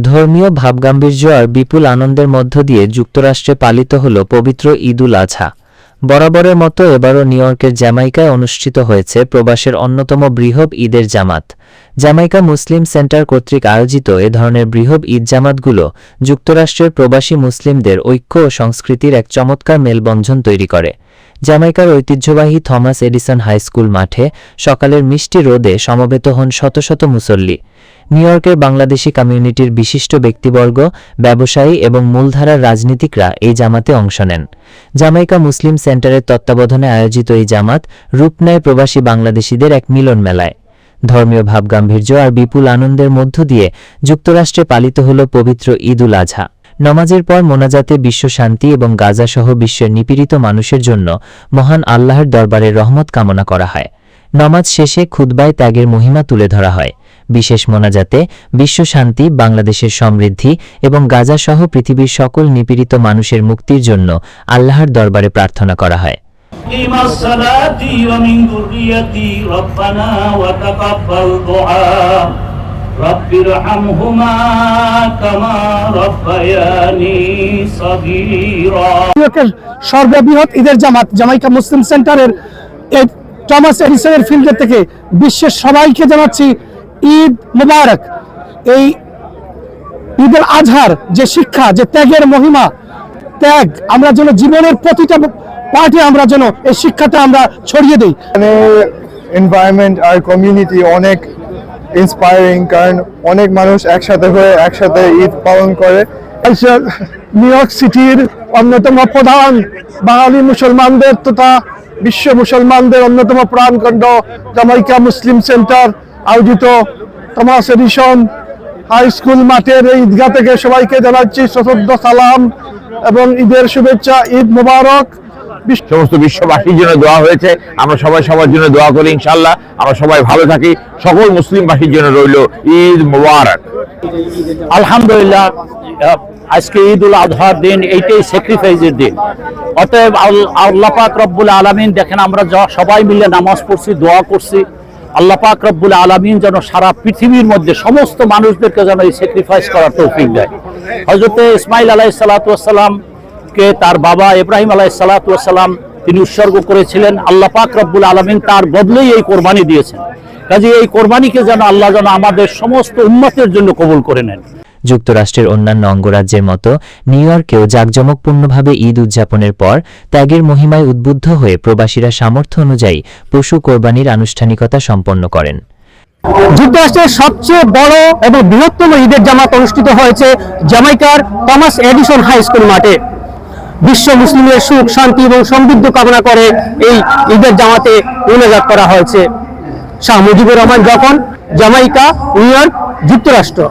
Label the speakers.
Speaker 1: ধর্মীয় ভাবগাম্ভীর্য আর বিপুল আনন্দের মধ্য দিয়ে যুক্তরাষ্ট্রে পালিত হল পবিত্র ঈদুল আজহা। বরাবরের মতো এবারও নিউ ইয়র্কের জ্যামাইকায় অনুষ্ঠিত হয়েছে প্রবাসের অন্যতম বৃহৎ ঈদের জামাত। জ্যামাইকা মুসলিম সেন্টার কর্তৃক আয়োজিত এ ধরনের বৃহৎ ঈদ জামাতগুলো যুক্তরাষ্ট্রের প্রবাসী মুসলিমদের ঐক্য ও সংস্কৃতির এক চমৎকার মেলবন্ধন তৈরি করে। জ্যামাইকার ঐতিহ্যবাহী থমাস এডিসন হাই স্কুল মাঠে সকালের মিষ্টি রোদে সমবেত হন শত শত মুসল্লি। নিউ ইয়র্কের বাংলাদেশি কমিউনিটির বিশিষ্ট ব্যক্তিবর্গ, ব্যবসায়ী এবং মূলধারার রাজনীতিকরা এই জামাতে অংশ নেন। জ্যামাইকা মুসলিম সেন্টারের তত্ত্বাবধানে আয়োজিত এই জামাত রূপ নেয় প্রবাসী বাংলাদেশিদের এক মিলন মেলায়। ধর্মীয় ভাবগাম্ভীর্য আর বিপুল আনন্দের মধ্য দিয়ে যুক্তরাষ্ট্রে পালিত হল পবিত্র ঈদুল আজহা। নমাজের পর মোনাজাতে বিশ্ব শান্তি এবং গাজাসহ বিশ্বের নিপীড়িত মানুষের জন্য মহান আল্লাহর দরবারে রহমত কামনা করা হয়। নমাজ শেষে খুতবায় ত্যাগের মহিমা তুলে ধরা হয়। বিশেষ মোনাজাতে বিশ্ব শান্তি, বাংলাদেশের সমৃদ্ধি এবং গাজাসহ পৃথিবীর সকল নিপীড়িত মানুষের মুক্তির জন্য আল্লাহর দরবারে প্রার্থনা করা হয়।
Speaker 2: সর্ববৃহৎ ঈদের জামাত জামাইকা মুসলিম সেন্টারের থমাস এডিসনের ফিল্ড থেকে বিশ্বের সবাইকে জানাচ্ছি ঈদ মুবারক। এই ঈদুল আজহার যে শিক্ষা, যে ত্যাগের মহিমা, ত্যাগ আমরা যেন জীবনের প্রতিটা পার্টে আমরা যেন এই শিক্ষাটা আমরা ছড়িয়ে দিই।
Speaker 3: এনভায়রনমেন্ট আর কমিউনিটি অনেক ইন্সপায়ারিং, কারণ অনেক মানুষ একসাথে হয়ে একসাথে ঈদ পালন করে।
Speaker 2: নিউ ইয়র্ক সিটির অন্যতম প্রধান বাঙালি মুসলমানদের তথা বিশ্ব মুসলমানদের অন্যতম প্রাণকেন্দ্র জামাইকা মুসলিম সেন্টার আয়োজিত থমাস এডিসন হাই স্কুল মাঠের এই ঈদগাহ থেকে সবাইকে জানাচ্ছি সশ্রদ্ধ সালাম এবং ঈদের শুভেচ্ছা। ঈদ মোবারক।
Speaker 4: সমস্ত বিশ্ববাসীর জন্য দোয়া হয়েছে, আমরা সবাই সবার জন্য দোয়া করি। ইনশাআল্লাহ আমরা সবাই ভালো থাকি। সকল মুসলিমবাসীর জন্য রইল ঈদ মোবারক।
Speaker 5: আলহামদুলিল্লাহ, আজকে ঈদুল আজহার দিন, এইটাই স্যাক্রিফাইসের দিন। অতএব আল্লাহ পাক রব্বুল আলামিন দেখেন, আমরা সবাই মিলে নামাজ পড়ছি, দোয়া করছি। আল্লাহ পাক রব্বুল আলামিন যেন সারা পৃথিবীর মধ্যে সমস্ত মানুষদেরকে যেন এই স্যাক্রিফাইস করার তৌফিক দেয়। হযরত ইসমাঈল আলাইহিস সালাতু ওয়াস সালাম কে তার বাবা ইব্রাহিম আলাইহিস সালাতু ওয়াস সালাম তিনি উৎসর্গ করেছিলেন। আল্লাহ পাক রব্বুল আলামিন তার বদলেই এই কোরবানি দিয়েছেন। কাজে এই কোরবানিকে যেন আল্লাহ যেন আমাদের সমস্ত উম্মতের জন্য কবুল করে নেন।
Speaker 1: যুক্তরাষ্ট্রের অন্যান্য অঙ্গরাজ্যের মতো নিউ ইয়র্কেও জাঁকজমকপূর্ণভাবে ঈদ উদযাপনের পর ত্যাগের মহিমায় উদ্বুদ্ধ হয়ে প্রবাসীরা সামর্থ্য অনুযায়ী পশু কোরবানির আনুষ্ঠানিকতা সম্পন্ন করেন।
Speaker 2: যুক্তরাষ্ট্রের সবচেয়ে বড় এবং বৃহত্তম ঈদের জামাত অনুষ্ঠিত হয়েছে জ্যামাইকার থমাস এডিসন হাই স্কুল মাঠে। বিশ্ব মুসলিমের সুখ, শান্তি এবং সমৃদ্ধি কামনা করে এই ঈদের জামাতে মোনাজাত করা হয়েছে। শাহ মুজিবুর রহমান যখন, জামাইকা, নিউ ইয়র্ক, যুক্তরাষ্ট্র।